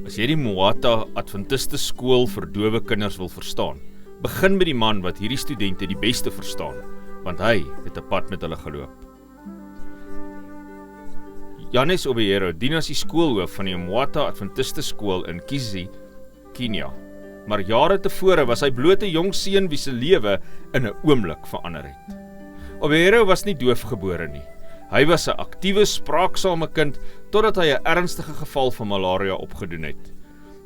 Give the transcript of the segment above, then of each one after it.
As jy die Moata Adventiste skool vir dowe kinders wil verstaan, begin met die man wat hierdie studente die beste verstaan, want hy het 'n pad met hulle geloop. Janes Obiero dien as die skoolhoof van die Moata Adventiste skool in Kizi, Kenia. Maar jare tevore was hy bloot 'n jong seun wie se lewe in 'n oomblik verander het. Obiero was nie doofgebore nie. Hy was 'n aktiewe, spraaksame kind totdat hy 'n ernstige geval van malaria opgedoen het.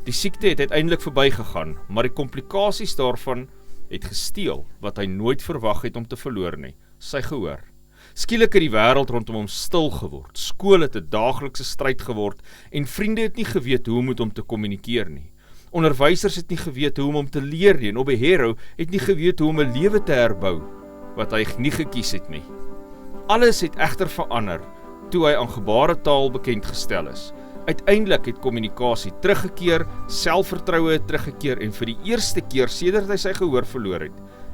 Die siekte het uiteindelik verbygegaan, maar die komplikasies daarvan het gesteel wat hy nooit verwag het om te verloor nie, sy gehoor. Skielik het die wêreld rondom hom stil geword. Skool het 'n daaglikse stryd geword en vriende het nie geweet hoe om met hom te kommunikeer nie. Onderwysers het nie geweet hoe om te leer nie en Obiero het nie geweet hoe om 'n lewe te herbou wat hy nie gekies het nie. Alles het egter verander toe hy aan gebaretaal bekend gestel is. Uiteindelik het kommunikasie teruggekeer, selfvertroue het teruggekeer en vir die eerste keer sedert hy sy gehoor verloor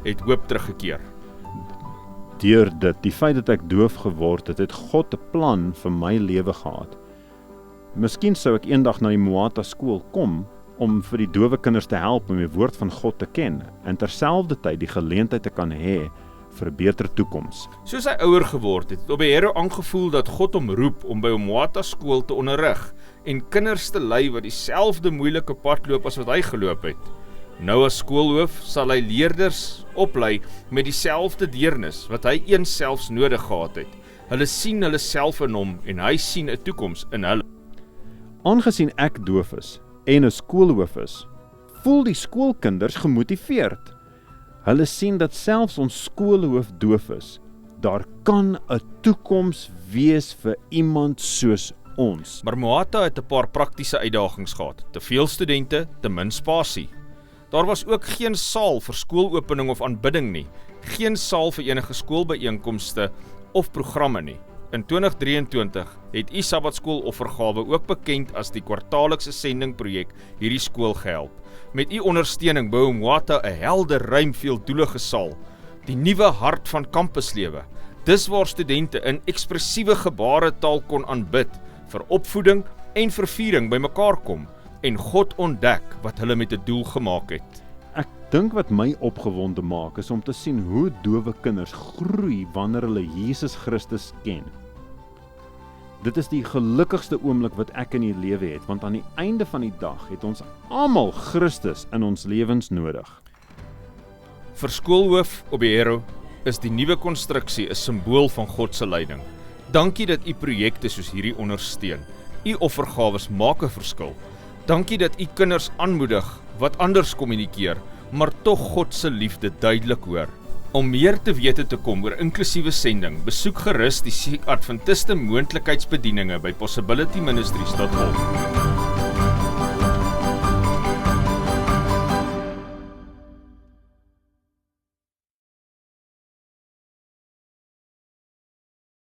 het hoop teruggekeer. Deur dit, die feit dat ek doof geword het, het God 'n plan vir my lewe gehad. Miskien sou ek eendag na die Moata skool kom om vir die dowe kinders te help om die woord van God te ken en terselfdertyd die geleentheid te kan hê vir 'n beter toekoms. Soos hy ouer geword het, Obiero aangevoel dat God hom roep om by 'n Moata skool te onderrig en kinders te lei wat dieselfde moeilike pad loop as wat hy geloop het. Nou as skoolhoof sal hy leerders oplei met dieselfde deernis wat hy eens selfs nodig gehad het. Hulle sien hulle self in hom en hy sien 'n toekoms in hulle. Aangesien ek doof is en 'n skoolhoof is, voel die skoolkinders gemotiveerd. Hulle sien dat selfs ons skoolhoof doof is. Daar kan 'n toekoms wees vir iemand soos ons. Maar Moata het 'n paar praktiese uitdagings gehad. Te veel studente, te min spasie. Daar was ook geen saal vir skoolopening of aanbidding nie. Geen saal vir enige skoolbyeenkomste of programme nie. In 2023 het Sabbatskool offergawe, ook bekend as die kwartaallikse sendingprojek, hierdie skool gehelp. Met ondersteuning bou Moata 'n helder, ruim, veeldoelige saal, die nuwe hart van kampuslewe. Dis waar studente in ekspressiewe gebaretaal kon aanbid, vir opvoeding en verviering bymekaar kom en God ontdek wat hulle met 'n doel gemaak het. Ek dink wat my opgewonde maak is om te sien hoe dowe kinders groei wanneer hulle Jesus Christus ken. Dit is die gelukkigste oomblik wat ek in die lewe het, want aan die einde van die dag het ons almal Christus in ons lewens nodig. Vir skoolhoof Obiero is die nuwe konstruksie 'n simbool van God se leiding. Dankie dat u projekte soos hierdie ondersteun. U offergawes maak 'n verskil. Dankie dat u kinders aanmoedig wat anders kommunikeer, maar tog God se liefde duidelik hoor. Om meer te wete te kom oor inklusiewe sending, besoek gerus die Adventiste moontlikheidsbedieninge by possibilityministries.org.